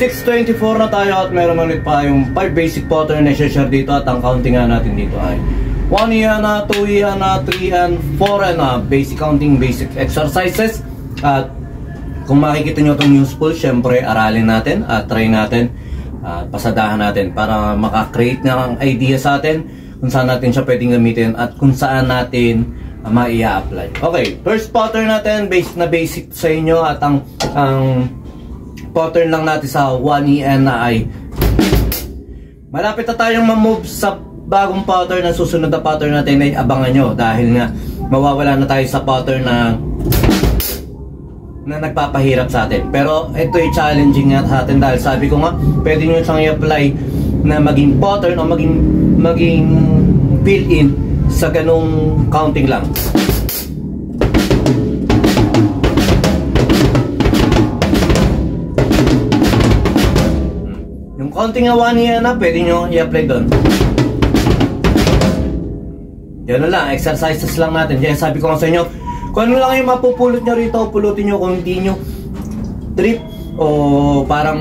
6:24 na tayo at meron ulit pa yung 5 basic pattern na share dito at ang counting nga natin dito ay 1 yana, 2 yana, 3 and 4 yana. Basic counting, basic exercises. At kung makikita nyo itong useful, syempre aralin natin at try natin at pasadahan natin para maka-create ng idea sa atin kung saan natin siya pwedeng gamitin at kung saan natin ma-i-apply. Okay, first pattern natin, basic na basic sa inyo at ang pattern lang natin sa 1EN na ay malapit na tayong ma-move sa bagong pattern. Ang susunod na pattern natin ay abangan nyo dahil nga mawawala na tayo sa pattern na nagpapahirap sa atin. Pero ito ay challenging nga sa atin dahil sabi ko nga pwede nyo siyang i-apply na maging pattern o maging fill-in sa ganung counting lang. Yung counting na 1 yan na pwede nyo i-apply doon. Yan lang, exercises lang natin. Kaya sabi ko nga sa inyo, kung ano lang yung mapupulot nyo rito, pulutin nyo. Kung hindi nyo trip o parang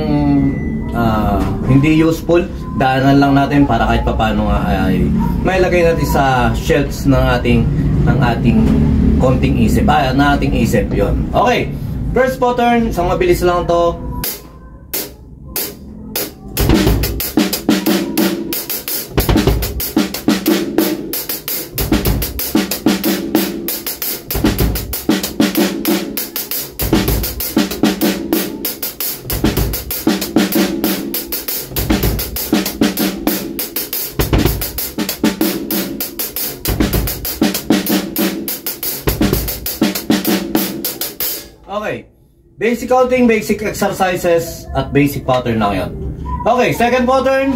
hindi useful, daanan lang natin para kahit papano nga ay may lagay natin sa shelves ng ating konting isip. Na ating isip yon. Okay, first pattern, isang mabilis lang to. Okay, basic counting, basic exercises, at basic pattern lang yan. Okay, second pattern.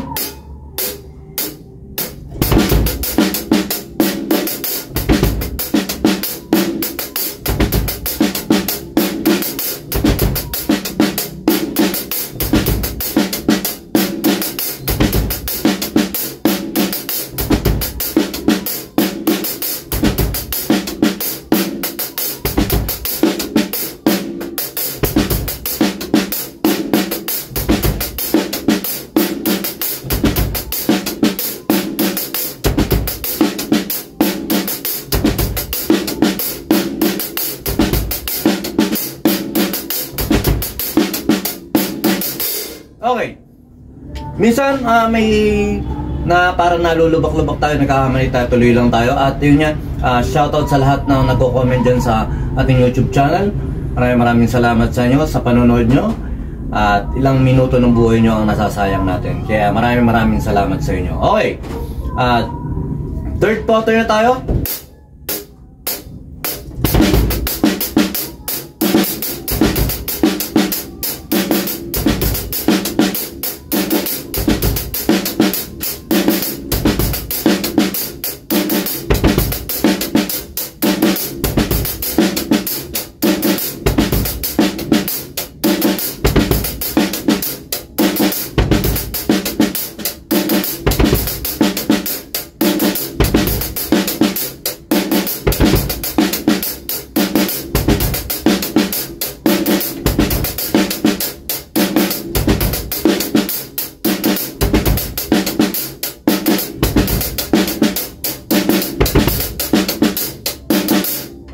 Okay. Minsan may parang nalulubak-lubak tayo, nagkakamali tayo, tuloy lang tayo. At yun yan, shoutout sa lahat na nagko-comment dyan sa ating YouTube channel. Maraming salamat sa inyo sa panonood nyo. At ilang minuto ng buhay nyo ang nasasayang natin. Kaya maraming salamat sa inyo. Okay. Third pattern na tayo.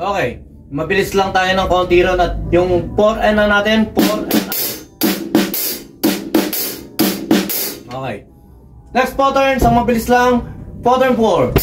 Okay, mabilis lang tayo ng konti ron at yung 4N na natin, 4N. Okay. Next pattern, isang mabilis lang, pattern 4.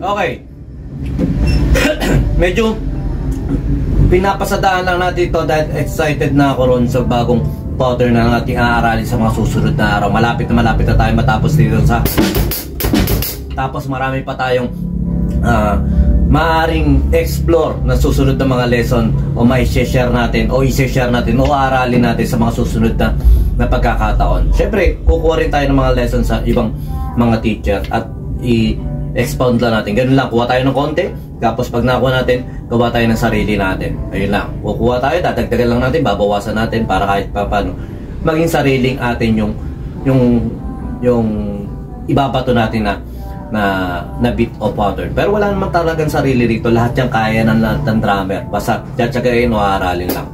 Okay. Medyo pinapasadaan lang natin ito dahil excited na ako ron sa bagong pattern na ating aaralin sa mga susunod na araw. Malapit na tayo matapos dito sa... Tapos marami pa tayong maaring explore na susunod na mga lesson o may share natin o i-share natin o aralin natin sa mga susunod na pagkakataon. Syempre, kukuha rin tayo ng mga lesson sa ibang mga teacher at i-expound lang natin. Ganun lang, kuha tayo ng konti, tapos pag nakuha natin, gawa tayo ng sarili natin. Ayun lang, kukuha tayo, dadagdagan lang natin, babawasan natin para kahit paano maging sariling atin yung ibabato natin na beat o pattern. Pero wala naman talagang sarili dito. Lahat yan kaya ng lahat ng drummer. Basta tiyagayin o aralin lang.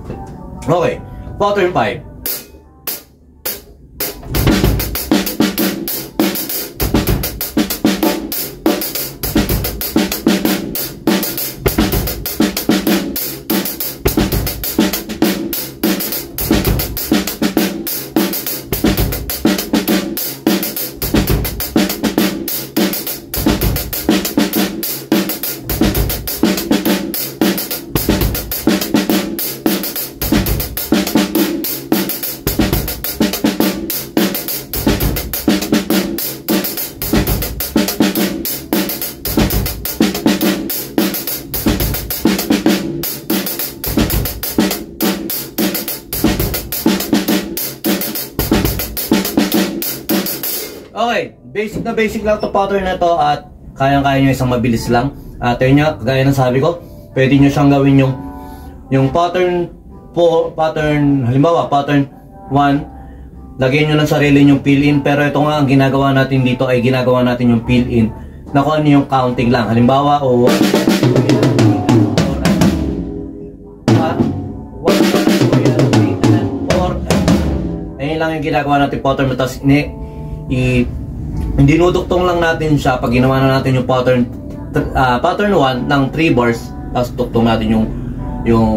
Okay, pattern 5. Okay, basic lang to pattern na to at kayang-kaya nyo isang mabilis lang. At yun nga, kagaya ng sabi ko, pwede nyo siyang gawin yung pattern halimbawa, pattern 1, lagyan nyo ng sarili yung fill-in. Pero ito nga, ang ginagawa natin dito ay ginagawa natin yung fill-in na kung ano yung counting lang. Halimbawa, o 1, 2, 3, 4. Ayun lang yung ginagawa natin pattern. Tapos dinuduktong lang natin siya pag ginawa na natin yung pattern 1 ng 3 bars, tapos tuktong natin yung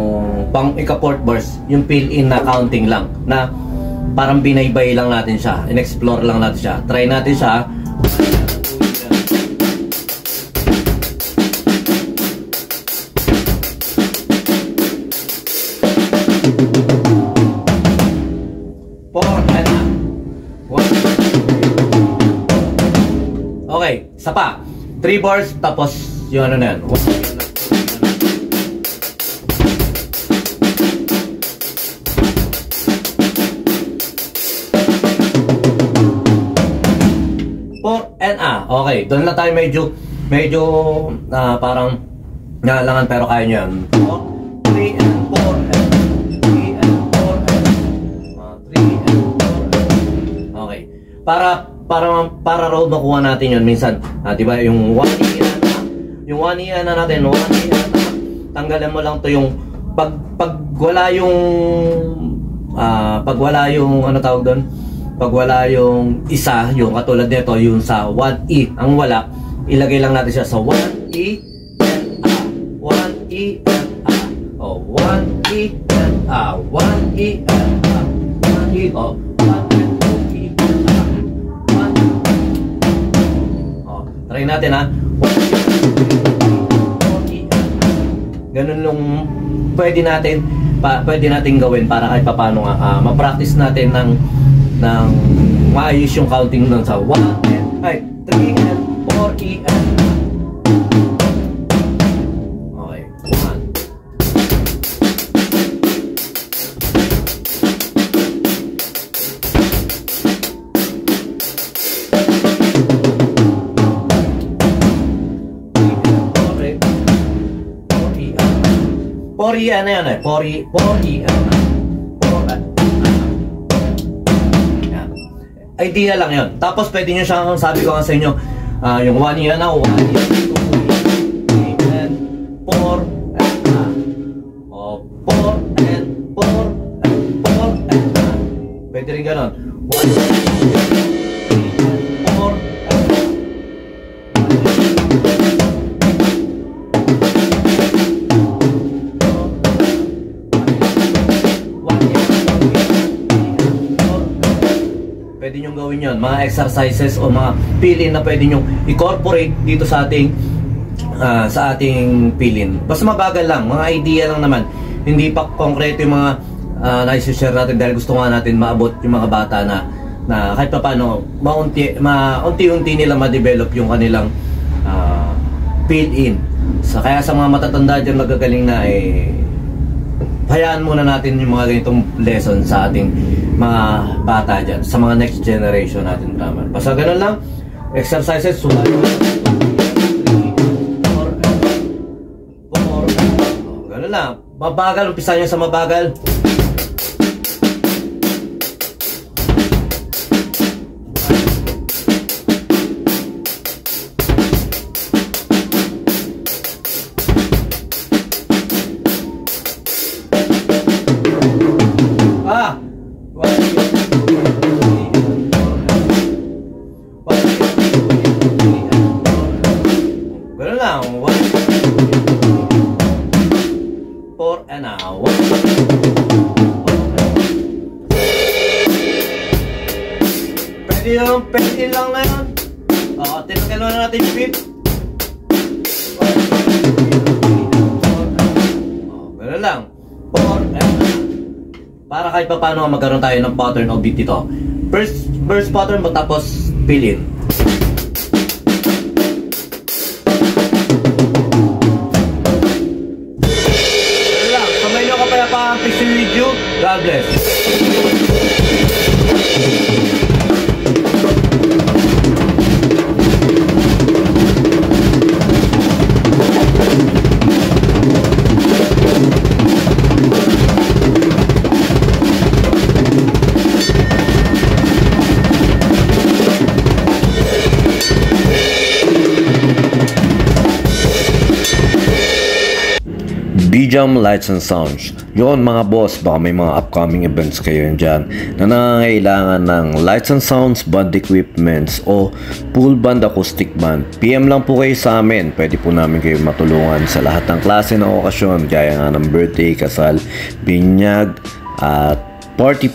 pang ika-4 bars, yung fill-in na counting lang, na parang binaybay lang natin siya, in-explore lang natin siya. Try natin siya. Okay, isa pa. 3 bars, tapos yung ano na yan. Okay, doon lang tayo medyo parang nalangan, pero kaya nyo yan. 3 and 4 and 3 and 4 okay, para raw makuha natin yun minsan, di ba, yung 1 E na natin, 1 E na, tanggalan mo lang to yung pag wala yung ano tawag doon, pag wala yung isa, yung katulad nito, yung sa 1 E ang wala, ilagay lang natin siya sa 1 E and A, 1 E and A, 1 E and A, 1 E and A, 1 E, 1 and 2 E and A, 1. Try natin ha. 1 E and A. Ganun yung pwede natin gawin para kahit paano nga ma-practice natin ng maayos yung counting nun sa 1 and 3 and 4 E and okay, 4 E ano yan 4 E ano, idea lang yun. Tapos pwede nyo siyang, sabi ko nga sa inyo, yung 1 E na, 1 E, 2 E, 3 and 4 and 4 and 4 and 4 and pwede rin ganon. 1 E, 3 and 4 and 1 E, pwede nyo gawin yun, mga exercises o mga fill-in na pwede nyo incorporate dito sa ating fill-in. Basta mabagal lang, mga idea lang naman, hindi pa konkreto yung mga na-share natin, dahil gusto nga natin maabot yung mga bata na kahit pa paano maunti-unti nila ma-develop yung kanilang fill-in. Kaya sa mga matatanda dyan nagagaling na hayaan muna natin yung mga ganitong lesson sa ating mga bata dyan, sa mga next generation natin naman. Basta ganun lang, exercises, sulat 1, 2, 3, 4, 4, ganun lang. Mabagal, umpisa nyo sa mabagal. Ganun lang. 1, 4, and now. Pwede lang na yun. Tinagal na natin yung beat. Ganun lang. 4, and now. Para kahit pa paano magkaroon tayo ng pattern o beat dito. First pattern mo tapos fill in. Ganun lang. Kamay nyo kapayapaan. Peace with you. God bless. B-Jam Lights and Sounds. Yun mga boss, baka may mga upcoming events kayo dyan na nangangailangan ng lights and sounds, band equipments o full band acoustic band. PM lang po kayo sa amin. Pwede po namin kayo matulungan sa lahat ng klase ng okasyon, gaya nga ng birthday, kasal, binyag, at party.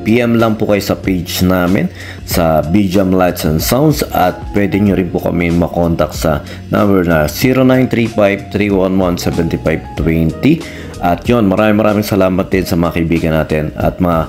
PM lang po kayo sa page namin sa B-Jam Lights and Sounds, at pwede nyo rin po kami makontak sa number na 0935-311-7520. At yun, maraming salamat din sa mga kaibigan natin at mga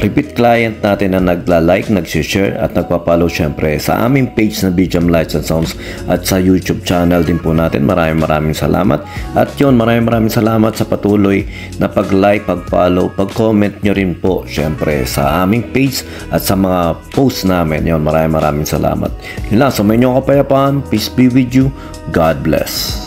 repeat client natin na nagla-like, nag-share at nagpa-follow syempre sa aming page na B-Jam Lights and Sounds at sa YouTube channel din po natin. Maraming salamat. At yun, maraming salamat sa patuloy na pag-like, pag-follow, pag-comment nyo rin po syempre sa aming page at sa mga posts namin. Yun, maraming salamat. Yun lang, sa inyong kapayapaan. Peace be with you. God bless.